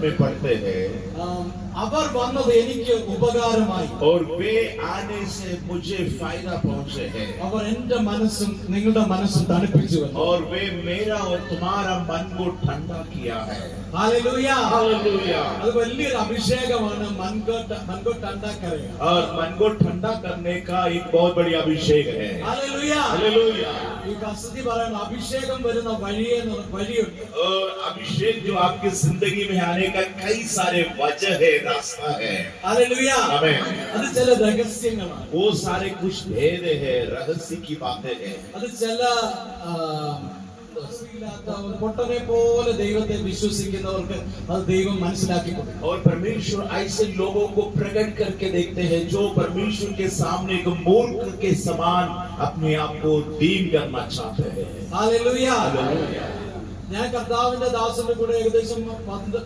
में पढ़ते हैं, അവർ വന്നത് എനിക്ക് ഉപകാരമായി. और वे आने से मुझे फायदा पहुंचे हैं, അവർ എന്റെ മനസ്സും നിങ്ങളുടെ മനസ്സും തണുപ്പിച്ചു. और वे मेरा और तुम्हारा मन को ठंडा किया है. ഹല്ലേലൂയ. हालेलुया. അത് വലിയൊരു അഭിഷേകമാണ്. മൻകോ ठंडा करेगा. और मन को ठंडा करने का एक बहुत बड़ी अभिषेक है. ഹല്ലേലൂയ. हालेलुया. ഈ കസ്തി പറയുന്ന അഭിഷേകം വരുന്ന വഴിയുണ്ട്. और अभिषेक जो आपकी जिंदगी में आने का कई सारे वजह है, रास्ता है. ഹല്ലേലൂയ. आमीन. അത് ചില രഹസ്യങ്ങളാണ്. वो सारे कुछ भेद है, रहस्य की बातें हैं. അത് ചില പൊട്ടനെ പോലെ ദൈവത്തെ വിശ്വസിക്കുന്നവർക്ക് അത് ദൈവം മനസ്സിലാക്കി കൊടുക്കും. और परमेश्वर ऐसे लोगों को प्रकट करके देखते हैं जो परमेश्वर के सामने एक मूर्ख के समान अपने आप को दीन करना चाहते हैं. ഹല്ലേലൂയ. हालेलुया. ഞാൻ കർത്താവിന്റെ ദാസന്റെ കൂടെ ഏകദേശം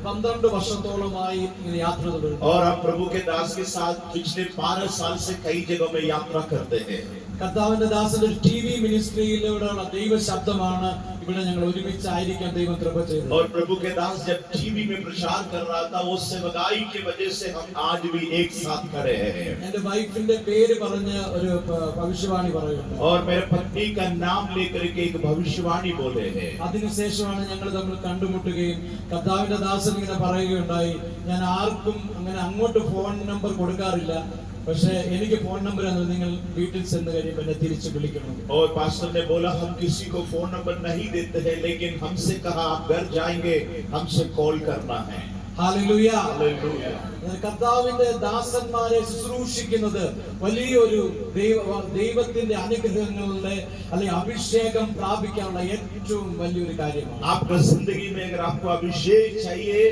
12 വർഷത്തോളമായി ഇങ്ങനെ യാത്ര തുടരുന്നു. और हम प्रभु के दास के साथ पिछले 12 साल से कई जगहों में यात्रा करते हैं. കർത്താവിന്റെ ദാസന്റെ ഒരു ടിവി മിനിസ്ട്രിയിലൂടെയുള്ള ദൈവ ശബ്ദമാണ് ഇവിടെ ഞങ്ങൾ ഒരുമിച്ചായിരിക്കാൻ ദൈവം കൃപ ചെയ്തത്. और प्रभु के दास जब टीवी में प्रचार कर रहा था, उस सेवकाई की वजह से हम आज भी एक साथ खड़े हैं. എന്റെ വൈഫിന്റെ പേര് പറഞ്ഞ ഒരു ഭവിഷ്യവാണി പറയുന്നു. और मेरे पत्नी का नाम लेकर के एक भविष्यवाणी बोले हैं. അതിനുശേഷമാണ് ഞങ്ങൾ തമ്മിൽ കണ്ടുമുട്ടുകയും കർത്താവിന്റെ ദാസൻ ഇങ്ങനെ പറയുകയുണ്ടായി, ഞാൻ ആർക്കും അങ്ങനെ അങ്ങോട്ട് ഫോൺ നമ്പർ കൊടുക്കാറില്ല, പക്ഷേ എനിക്ക് ഫോൺ നമ്പർ നിങ്ങൾ വീട്ടിൽ ചെന്ന് കഴിയുമ്പോൾ എന്നെ തിരിച്ചു വിളിക്കണം. और पास्टर ने बोला हम किसी को फोन नंबर नहीं देते हैं, लेकिन हमसे कहा आप घर जाएंगे हमसे कॉल करना है. ഹല്ലേലൂയ. हालेलुया. കർത്താവിന്റെ ദാസന്മാരെ ശുശ്രൂഷിക്കുന്നത് വലിയൊരു ദൈവത്തിന്റെ അനുഗ്രഹങ്ങളുടെ അല്ലെങ്കിൽ അഭിഷേകം പ്രാപിക്കാനുള്ള ഏറ്റവും വലിയൊരു കാര്യമാണ്. आपका जिंदगी में अगर आपको अभिषेक चाहिए,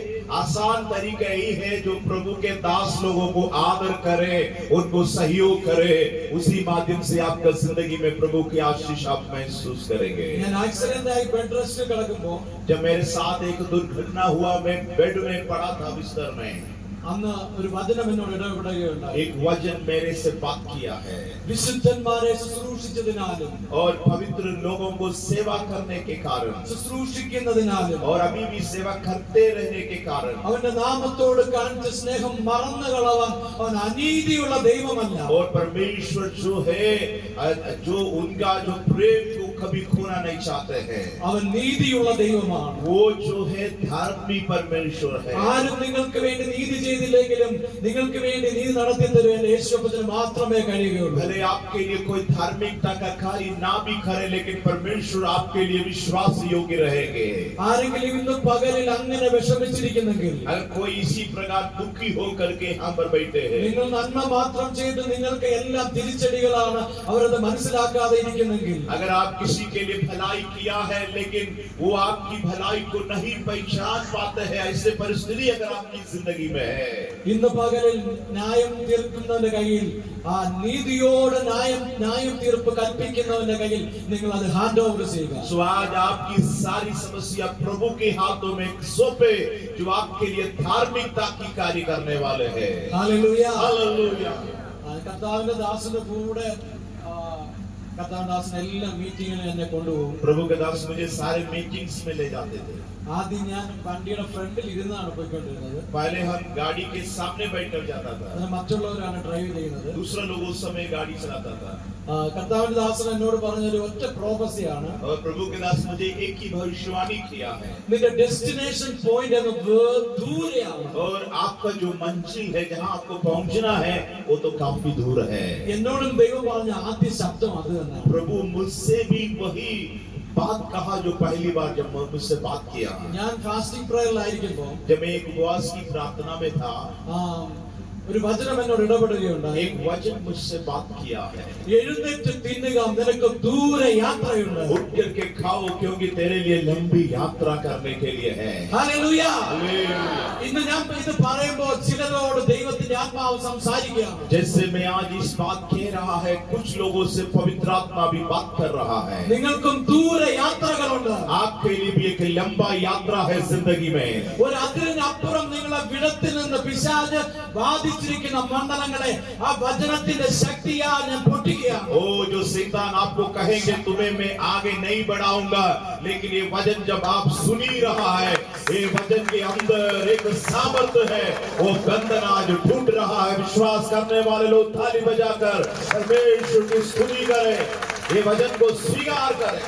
आसान तरीका यही है जो प्रभु के दास लोगों को आदर करे, उनको सहयोग करे, उसी माध्यम से आपका जिंदगी में प्रभु की आशीष आप महसूस करेंगे. ഞാൻ ആക്സിഡന്റ് ആയി ബെഡ് റെസ്റ്റ് കിടക്കുമ്പോ जब मेरे साथ एक दुर्घटना हुआ, मैं बेड में पड़ा था बिस्तर में, അന്ന് ഒരു വചനം എന്നോട് ഇടപെടുകയുണ്ടായി. एक वचन मेरे से बात किया है. വിശുദ്ധന്മാരെ ശുശ്രൂഷിച്ചതിനാലും और पवित्र लोगों को सेवा करने के कारण ശുശ്രൂഷിക്കുന്നതിനാലും और अभी भी सेवा करते रहने के कारण അവന്റെ നാമത്തോട് കാണിച്ച സ്നേഹം മറന്നു കളവാൻ അവൻ അനീതിയുള്ള ദൈവമല്ല. और परमेश्वर जो है, जो उनका जो प्रेम को कभी खोना नहीं चाहते हैं, അവൻ നീതിയുള്ള ദൈവമാണ്. वो जो है धार्मिक परमेश्वर है. ആരും നിങ്ങൾക്ക് വേണ്ടി നീതി ചെയ്തില്ലെങ്കിലും നിങ്ങൾക്ക് വേണ്ടി നീതി നടത്തി തരുവാൻ യേശുവിന് മാത്രമേ കഴിയുകയുള്ളൂ. भले आपके लिए कोई धार्मिकता का कार्य ना भी करे, लेकिन परमेश्वर आपके लिए विश्वास योग्य रहेंगे. ആരെങ്കിലും ഇന്ന് പകലിൽ അങ്ങനെ വിഷമിച്ചിരിക്കുന്നെങ്കിൽ, अगर कोई इसी प्रकार दुखी होकर के यहाँ पर बैठे हैं, നിങ്ങൾ നന്മ മാത്രം ചെയ്ത് നിങ്ങൾക്ക് എല്ലാം തിരിച്ചടികളാണ് അവരത് മനസ്സിലാക്കാതെ ഇരിക്കുന്നെങ്കിൽ, अगर आप किसी के लिए भलाई किया है लेकिन वो आपकी भलाई को नहीं पहचान पाते हैं, ऐसे परिस्थिति अगर आपकी जिंदगी में है, ഇന്ന് പകലിൽ ന്യായം തീർക്കുന്നവന്റെ കയ്യിൽ, ആ നീതിയോട് ന്യായം തീർപ്പ് കൽപ്പിക്കുന്നവന്റെ കയ്യിൽ നിങ്ങൾ അത് ഹാൻഡ് ഓവർ ചെയ്യുക. सो आज आपकी सारी समस्या प्रभु के हाथों में सौंपे, जो आपके लिए धार्मिकता की कार्य करने वाले हैं. ഹല്ലേലൂയ. हालेलुया. കർത്താവിന്റെ ദാസന്റെ കൂടെ കർത്താവിന്റെ ദാസൻ എല്ലാ മീറ്റിങ്ങിലും എന്നെ കൊണ്ടുപോകും. प्रभु के दास मुझे सारे मीटिंग्स में ले जाते थे. ആദ്യം ഞാൻ വണ്ടിയുടെ ഫ്രണ്ടിൽ ഇരുന്നാണ് പോയിക്കൊണ്ടിരുന്നത്. पहले हम गाड़ी के सामने बैठकर जाता था, അത് മറ്റുള്ളവരാണ് ഡ്രൈവ് ചെയ്യുന്നത്. दूसरा लोग उस समय गाड़ी चलाता था. കർത്താവിന്റെ ദാസൻ എന്നോട് പറഞ്ഞൊരു ഒറ്റ പ്രോഫസിയാണ്, और प्रभु के दास मुझे एक ही भविष्यवाणी किया है. നിന്റെ ഡെസ്റ്റിനേഷൻ പോയിന്റ് എന്ന് ദൂരെയാണ്. और आपका जो मंजिल है, जहाँ आपको पहुँचना है, वो तो काफी दूर है. എന്നോടും ദൈവം പറഞ്ഞ ആദ്യ ശബ്ദം അത് തന്നെ. प्रभु मुझसे भी वही बात कहा जो पहली बार जब मुझसे बात किया. ഞാൻ ഫാസ്റ്റിംഗ് പ്രയറിലായിരിക്കുമ്പോ जब मैं एक उपवास की प्रार्थना में था, ഒരു വചനം എന്നോട് ഇടപെടുകയുണ്ടായി. एक वचन मुझसे बात किया है. എഴുന്നേറ്റ് തിന്നുക, നിനക്ക് ദൂരെ യാത്രയുണ്ട്. उठ करके खाओ क्योंकि तेरे लिए लंबी यात्रा करने के लिए है. ഹല്ലേലൂയ. हालेलुया. ഇന്ന് ഞാൻ ഇത് പറയുമ്പോൾ ചിലരോട് ദൈവത്തിന്റെ ആത്മാവ് സംസാരിക്കുകയാണ്. जैसे मैं आज इस बात कह रहा है, कुछ लोगों से पवित्र आत्मा भी बात कर रहा है. നിങ്ങൾക്കും ദൂരെ യാത്രകളുണ്ട്. आपके लिए भी एक लंबा यात्रा है जिंदगी में. ഒരു അതിരിനപ്പുറം നിങ്ങളെ വിടത്തിൽ നിന്ന് പിശാച് ബാധിച്ച് സ്ഥാപിച്ചിരിക്കുന്ന മണ്ഡലങ്ങളെ ആ വചനത്തിന്റെ ശക്തിയാ ഞാൻ പൊട്ടിക്കുകയാണ്. ओ जो शैतान आपको कहेंगे तुम्हें मैं आगे नहीं बढ़ाऊंगा, लेकिन ये वचन जब आप सुन ही रहा है, ये वचन के अंदर एक सामर्थ्य है, वो बंधन आज टूट रहा है. विश्वास करने वाले लोग ताली बजाकर परमेश्वर की स्तुति करें, ये वचन को स्वीकार करें.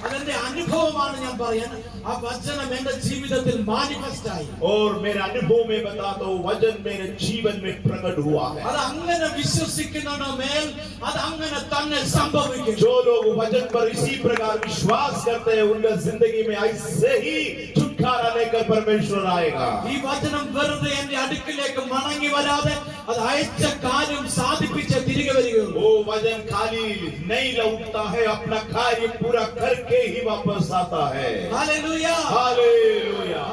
അതെന്റെ അനുഭവമാണ് ഞാൻ പറയാൻ. ആ വചനം എന്റെ ജീവിതത്തിൽ മാനിഫെസ്റ്റ് ആയി. और मेरे अनुभव में बताता हूँ, वचन मेरे जीवन में प्रकट हुआ है. അത് അങ്ങനെ വിശ്വസിക്കുന്നവരുടെ മേൽ അത് അങ്ങനെ തന്നെ സംഭവിക്കും. जो लोग वचन पर इसी प्रकार विश्वास करते हैं, उनका जिंदगी में ऐसे ही छुटकारा लेकर परमेश्वर आएगा. ഈ വചനം വെറുതെ എന്റെ അടുക്കിലേക്ക് മടങ്ങി വരാതെ അത് അയച്ച കാര്യം സാധിപ്പിച്ച് തിരികെ വരികയുള്ളൂ. वो वचन खाली नहीं लौटता है, अपना कार्य पूरा करके ही वापस आता है. हालेलुया. हालेलुया.